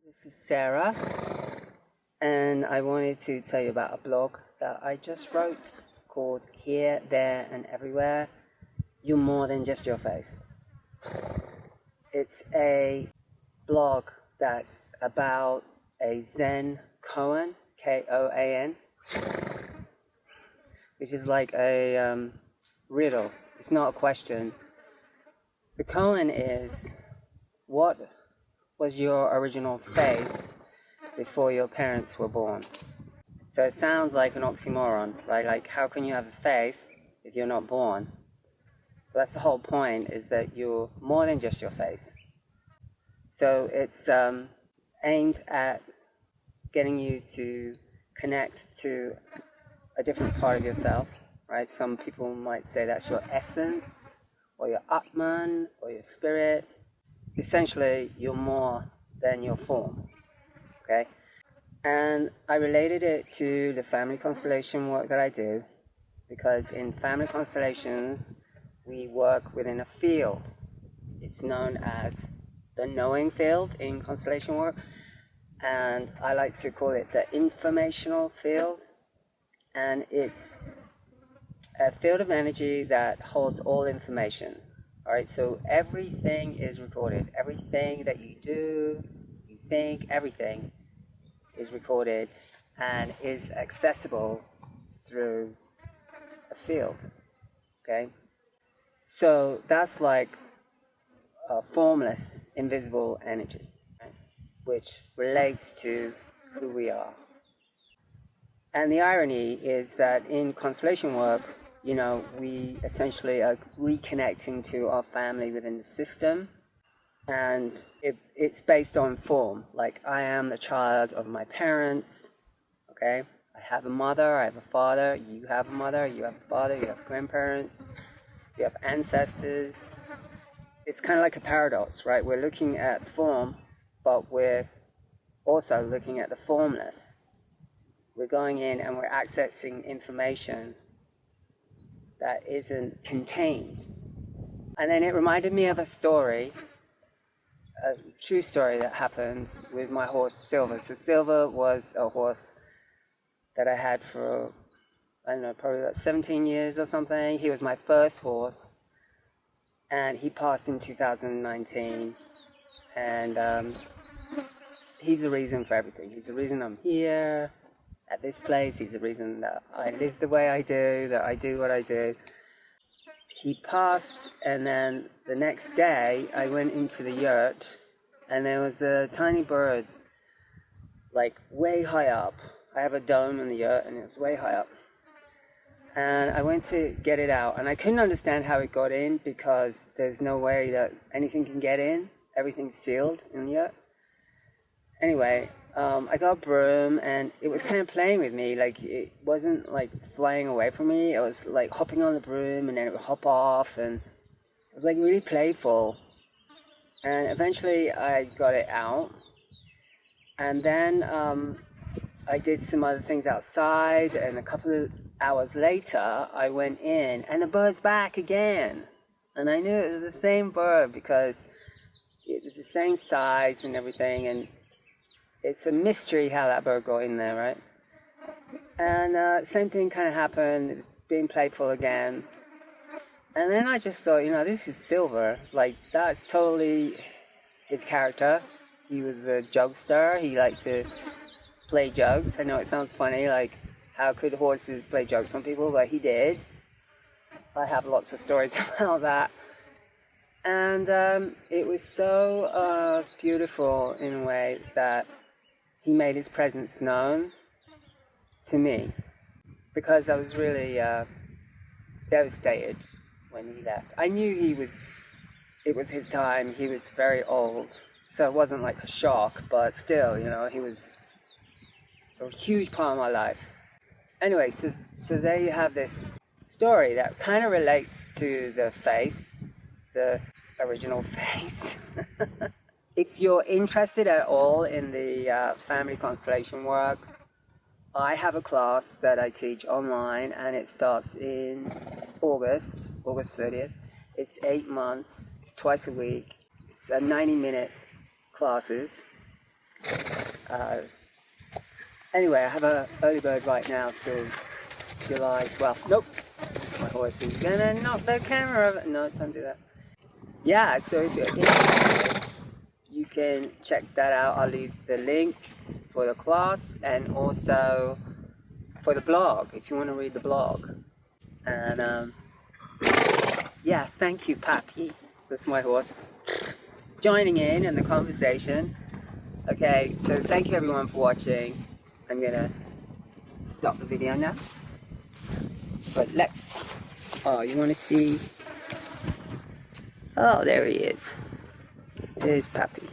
This is Sara, and I wanted to tell you about a blog that I just wrote called Here, There and Everywhere. You're more than just your face. It's a blog that's about a Zen koan, K-O-A-N, which is like a riddle. It's not a question. The koan is, what was your original face before your parents were born? So it sounds like an oxymoron, right? Like, how can you have a face if you're not born? But that's the whole point, is that you're more than just your face. So it's aimed at getting you to connect to a different part of yourself, right? Some people might say that's your essence, or your Atman, or your spirit. Essentially, you're more than your form, okay? And I related it to the family constellation work that I do, because in family constellations, we work within a field. It's known as the knowing field in constellation work, and I like to call it the informational field. And it's a field of energy that holds all information. All right, so everything is recorded. Everything that you do, you think, everything is recorded and is accessible through a field, okay? So that's like a formless, invisible energy, right? Which relates to who we are. And the irony is that in constellation work, you know, we essentially are reconnecting to our family within the system, and it's based on form. Like, I am the child of my parents, okay? I have a mother, I have a father, you have a mother, you have a father, you have grandparents, you have ancestors. It's kind of like a paradox, right? We're looking at form, but we're also looking at the formless. We're going in and we're accessing information that isn't contained. And then it reminded me of a story, a true story that happened with my horse Silver. So Silver was a horse that I had for, I don't know, probably about 17 years or something. He was my first horse, and he passed in 2019. And he's the reason for everything. He's the reason I'm here at this place. He's the reason that I live the way I do, that I do what I do. He passed, and then the next day I went into the yurt, and there was a tiny bird, like way high up. I have a dome in the yurt, and it was way high up. And I went to get it out, and I couldn't understand how it got in, because there's no way that anything can get in. Everything's sealed in the yurt. Anyway, I got a broom, and it was kind of playing with me. Like, it wasn't like flying away from me. It was like hopping on the broom, and then it would hop off, and it was like really playful. And eventually I got it out, and then I did some other things outside, and a couple of hours later I went in, and the bird's back again. And I knew it was the same bird, because it was the same size and everything, and it's a mystery how that bird got in there, right? And same thing kind of happened. It was being playful again. And then I just thought, you know, this is Silver. Like, that's totally his character. He was a jokester. He liked to play jokes. I know it sounds funny, like, how could horses play jokes on people? But he did. I have lots of stories about that. And it was so beautiful in a way that he made his presence known to me, because I was really devastated when he left. I knew it was his time. He was very old, so it wasn't like a shock, but still, you know, he was a huge part of my life. Anyway, so there you have this story that kind of relates to the face, the original face. If you're interested at all in the family constellation work, I have a class that I teach online, and it starts in August 30th. It's 8 months, it's twice a week, it's 90-minute classes. Anyway, I have a early bird right now till July 12th. Nope, my horse is gonna knock the camera over. No, don't do that. Yeah, so if you're interested, you can check that out. I'll leave the link for the class and also for the blog if you want to read the blog. And yeah, thank you, Pappy. That's my horse. Joining in the conversation. Okay, so thank you everyone for watching. I'm gonna stop the video now. But let's. Oh, you want to see? Oh, there he is. There's Pappy.